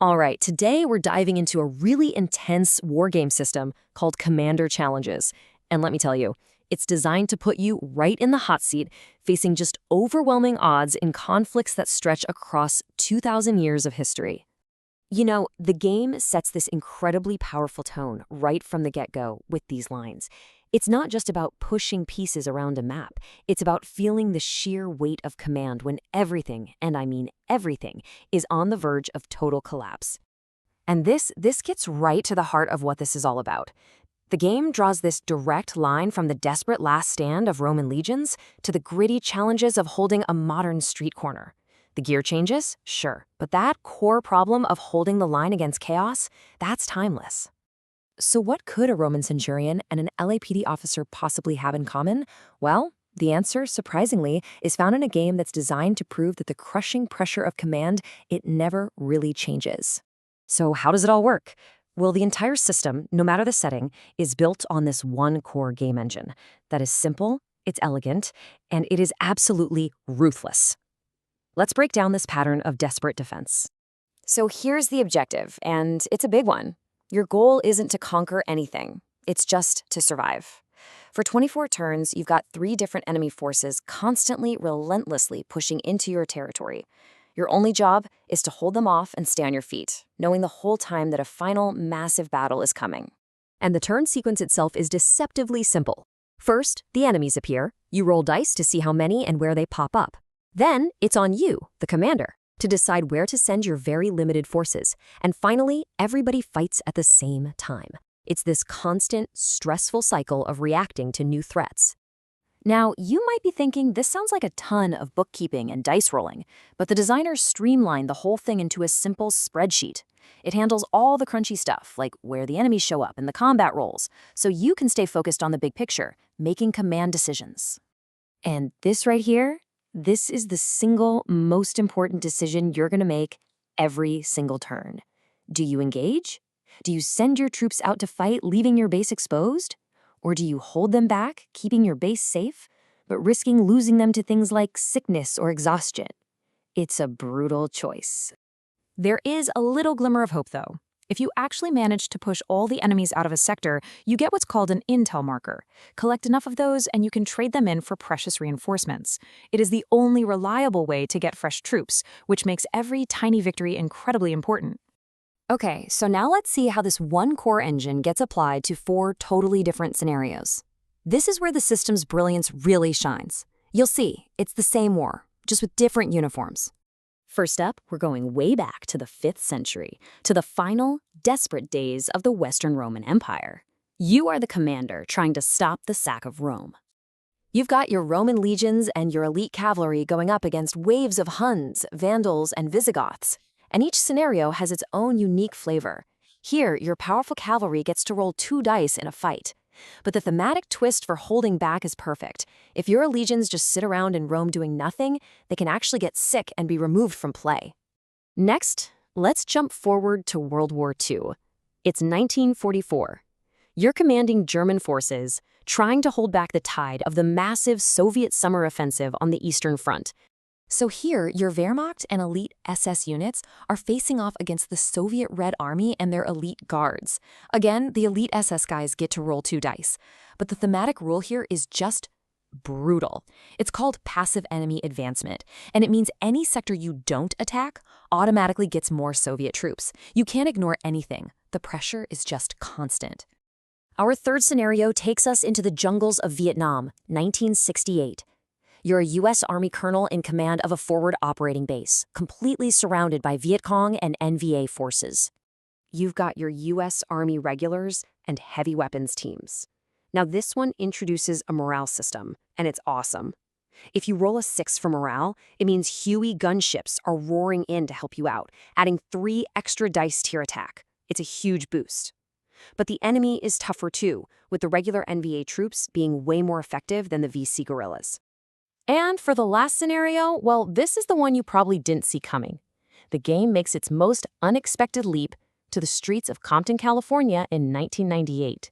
All right, today we're diving into a really intense war game system called Commander Challenges. And let me tell you, it's designed to put you right in the hot seat, facing just overwhelming odds in conflicts that stretch across 2,000 years of history. You know, the game sets this incredibly powerful tone right from the get-go with these lines. It's not just about pushing pieces around a map. It's about feeling the sheer weight of command when everything, and I mean everything, is on the verge of total collapse. And this gets right to the heart of what this is all about. The game draws this direct line from the desperate last stand of Roman legions to the gritty challenges of holding a modern street corner. The gear changes? Sure. But that core problem of holding the line against chaos, that's timeless. So what could a Roman centurion and an LAPD officer possibly have in common? Well, the answer, surprisingly, is found in a game that's designed to prove that the crushing pressure of command, it never really changes. So how does it all work? Well, the entire system, no matter the setting, is built on this one core game engine that is simple, it's elegant, and it is absolutely ruthless. Let's break down this pattern of desperate defense. So here's the objective, and it's a big one. Your goal isn't to conquer anything. It's just to survive. For 24 turns, you've got 3 different enemy forces constantly, relentlessly pushing into your territory. Your only job is to hold them off and stay on your feet, knowing the whole time that a final, massive battle is coming. And the turn sequence itself is deceptively simple. First, the enemies appear. You roll dice to see how many and where they pop up. Then, it's on you, the commander, to decide where to send your very limited forces. And finally, everybody fights at the same time. It's this constant, stressful cycle of reacting to new threats. Now, you might be thinking this sounds like a ton of bookkeeping and dice rolling, but the designers streamlined the whole thing into a simple spreadsheet. It handles all the crunchy stuff, like where the enemies show up and the combat rolls, so you can stay focused on the big picture, making command decisions. And this right here, this is the single most important decision you're going to make every single turn. Do you engage? Do you send your troops out to fight, leaving your base exposed? Or do you hold them back, keeping your base safe, but risking losing them to things like sickness or exhaustion? It's a brutal choice. There is a little glimmer of hope, though. If you actually manage to push all the enemies out of a sector, you get what's called an intel marker. Collect enough of those and you can trade them in for precious reinforcements. It is the only reliable way to get fresh troops, which makes every tiny victory incredibly important. Okay, so now let's see how this one core engine gets applied to 4 totally different scenarios. This is where the system's brilliance really shines. You'll see, it's the same war, just with different uniforms. First up, we're going way back to the 5th century, to the final, desperate days of the Western Roman Empire. You are the commander trying to stop the sack of Rome. You've got your Roman legions and your elite cavalry going up against waves of Huns, Vandals, and Visigoths, and each scenario has its own unique flavor. Here, your powerful cavalry gets to roll 2 dice in a fight. But the thematic twist for holding back is perfect. If your legions just sit around in Rome doing nothing, they can actually get sick and be removed from play. Next, let's jump forward to World War II. It's 1944. You're commanding German forces, trying to hold back the tide of the massive Soviet summer offensive on the Eastern Front. So here, your Wehrmacht and elite SS units are facing off against the Soviet Red Army and their elite guards. Again, the elite SS guys get to roll 2 dice. But the thematic rule here is just brutal. It's called passive enemy advancement, and it means any sector you don't attack automatically gets more Soviet troops. You can't ignore anything. The pressure is just constant. Our third scenario takes us into the jungles of Vietnam, 1968. You're a U.S. Army colonel in command of a forward operating base, completely surrounded by Viet Cong and NVA forces. You've got your U.S. Army regulars and heavy weapons teams. Now this one introduces a morale system, and it's awesome. If you roll a 6 for morale, it means Huey gunships are roaring in to help you out, adding 3 extra dice to your attack. It's a huge boost. But the enemy is tougher too, with the regular NVA troops being way more effective than the VC guerrillas. And for the last scenario, well, this is the one you probably didn't see coming. The game makes its most unexpected leap to the streets of Compton, California in 1998.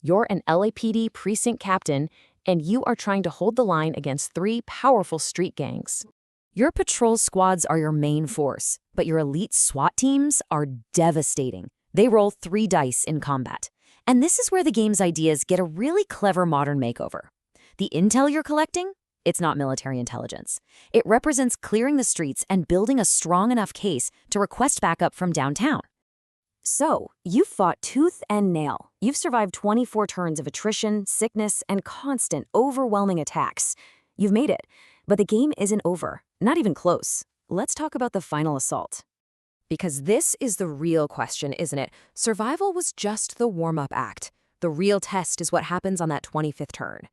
You're an LAPD precinct captain, and you are trying to hold the line against 3 powerful street gangs. Your patrol squads are your main force, but your elite SWAT teams are devastating. They roll 3 dice in combat. And this is where the game's ideas get a really clever modern makeover. The intel you're collecting? It's not military intelligence. It represents clearing the streets and building a strong enough case to request backup from downtown. So, you've fought tooth and nail. You've survived 24 turns of attrition, sickness, and constant, overwhelming attacks. You've made it. But the game isn't over. Not even close. Let's talk about the final assault. Because this is the real question, isn't it? Survival was just the warm-up act. The real test is what happens on that 25th turn.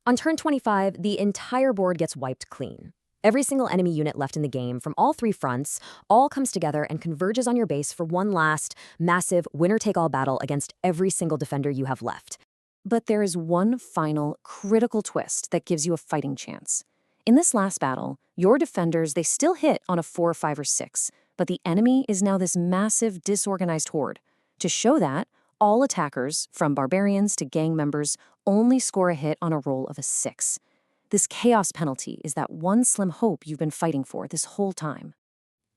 On turn 25, the entire board gets wiped clean. Every single enemy unit left in the game from all 3 fronts all comes together and converges on your base for one last, massive, winner-take-all battle against every single defender you have left. But there is one final, critical twist that gives you a fighting chance. In this last battle, your defenders, they still hit on a 4, 5, or 6, but the enemy is now this massive, disorganized horde. To show that, all attackers, from barbarians to gang members, only score a hit on a roll of a 6. This chaos penalty is that one slim hope you've been fighting for this whole time.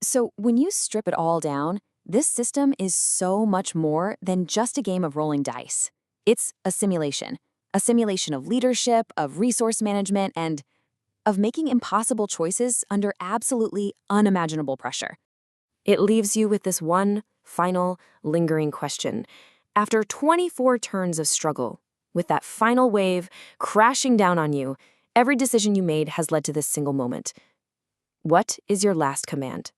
So when you strip it all down, this system is so much more than just a game of rolling dice. It's a simulation of leadership, of resource management, and of making impossible choices under absolutely unimaginable pressure. It leaves you with this one final, lingering question. After 24 turns of struggle, with that final wave crashing down on you, every decision you made has led to this single moment. What is your last command?